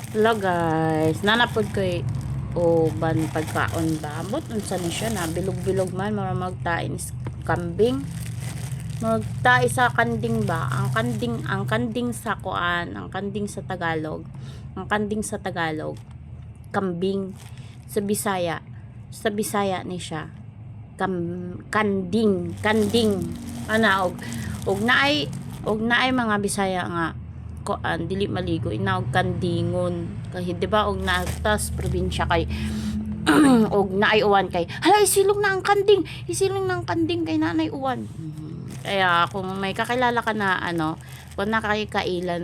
Hello guys, nanapod ko o ban pagkaon ba? Ambot unsa ni siya na bilog-bilog man mara magtain is kambing. Magtai sa kanding ba? Ang kanding sa kuan, ang kanding sa Tagalog. Ang kanding sa Tagalog, kambing. Sa Bisaya, ni siya. Kanding. Ana og naay mga Bisaya nga kuan dili maligo inaog kandingon kay di ba og natas probinsya kay og naay uwan kay hala isilong na ang kanding kay nanay uwan. Kaya kung may kakilala ka na kung nakakaila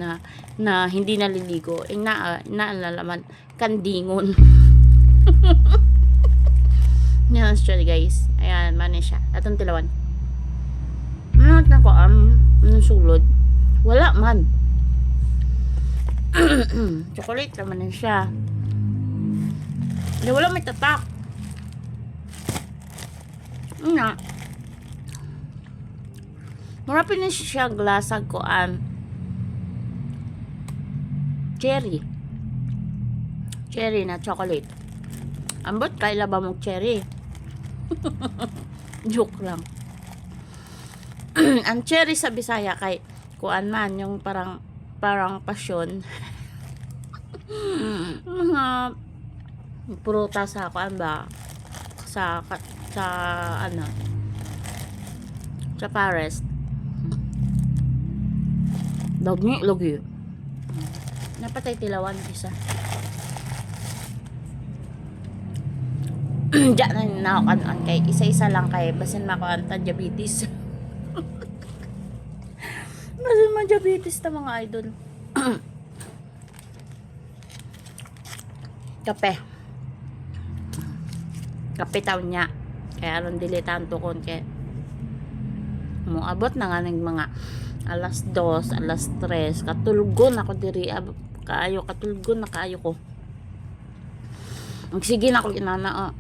na hindi naliligo naalalaman kandingon. Yan siya guys, ayan man siya atong tilawan na ko sulod wala man. Chocolate naman na siya. Wala may tatak. Nga. Marapin na siya glasag ko cherry. Cherry na chocolate. Ambot kaila ba mong cherry? Joke lang. Ang cherry sa Bisaya kay kuan man yung parang pasyon. Mga prutas sa kuan ba sa Pares. Dagni lagi. Napatay tilawan isa. Diyan na ako kay isa-isa lang kay basin makuan ta diabetes. Basin man diabetes ta mga idol. Kape taon niya kaya aron dili tanto kon kay moabot na nga ng mga alas 2, alas 3 katulgon ako diri katulgon na kaayo ko sige na ako inana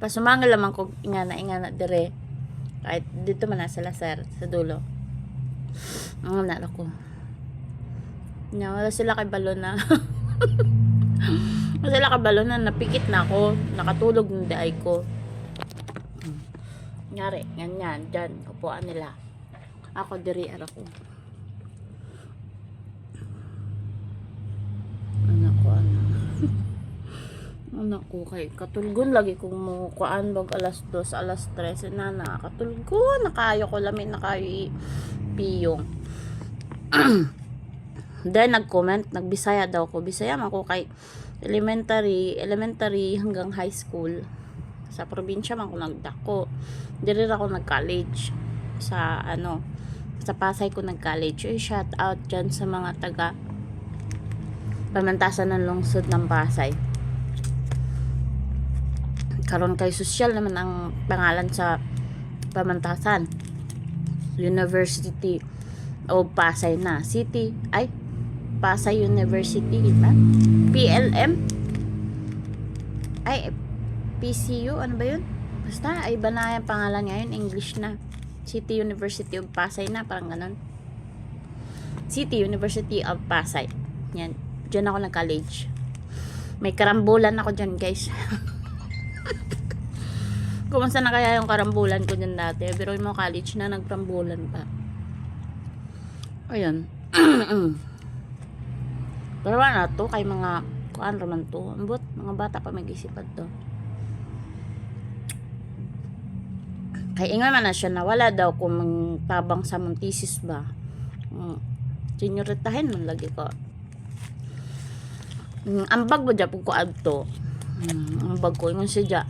pasumangal lamang ko ingana dire kahit dito man sa Lasar sa dulo ang nalo ko wala sila kay balon na wala sila kay balon na napikit na ako nakatulog ng daay ko nyari ganyan dyan upuan nila ako diri ara ko anak ko kay katulgon lagi kung mo kuan bag alas 2 alas 3 na katulgon nakayo ko lamin nakayo piyong. Then nag-comment nagbisaya daw ko bisaya man ko kay elementary hanggang high school sa probinsya man ko nagdako diri ra ko nag-college sa sa Pasay ko nag-college. Shout out dyan sa mga taga Pamantasan ng lungsod ng Pasay. Karon kay sosyal naman ang pangalan sa Pamantasan, University of Pasay na City ay Pasay University ba? PLM ay PCU ano ba yun? Basta ay iba na yung pangalan ngayon, English na. City University of Pasay na, parang ganun. City University of Pasay. Yan, dyan ako nag-college. May karambulan ako dyan guys. Kumusta na kaya yung karambulan ko dyan dati? Pero yung mga college na nagkarambulan pa. Ayun. Pero na to kay mga kuan raman to. Ambot mga bata pa mag-isipan to. Kay ingon man na siya na wala daw kung tabang sa Montisis ba. Sinyoritahin man lagi ko. Ambag ba dyan ko adto. Ambag ko ingon siya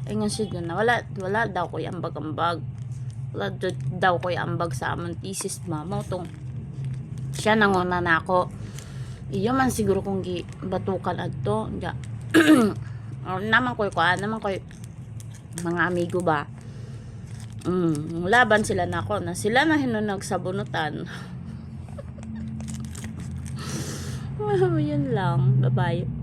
na wala daw ko ambag. Wala daw ko ambag sa Montisis ba. Mao tong siya nanguna na ako. Iyo man siguro kung batukan adto ja. naman ko mga amigo ba. Laban sila na ako na sila na hinunag sa bunutan. Yun lang. Bye-bye.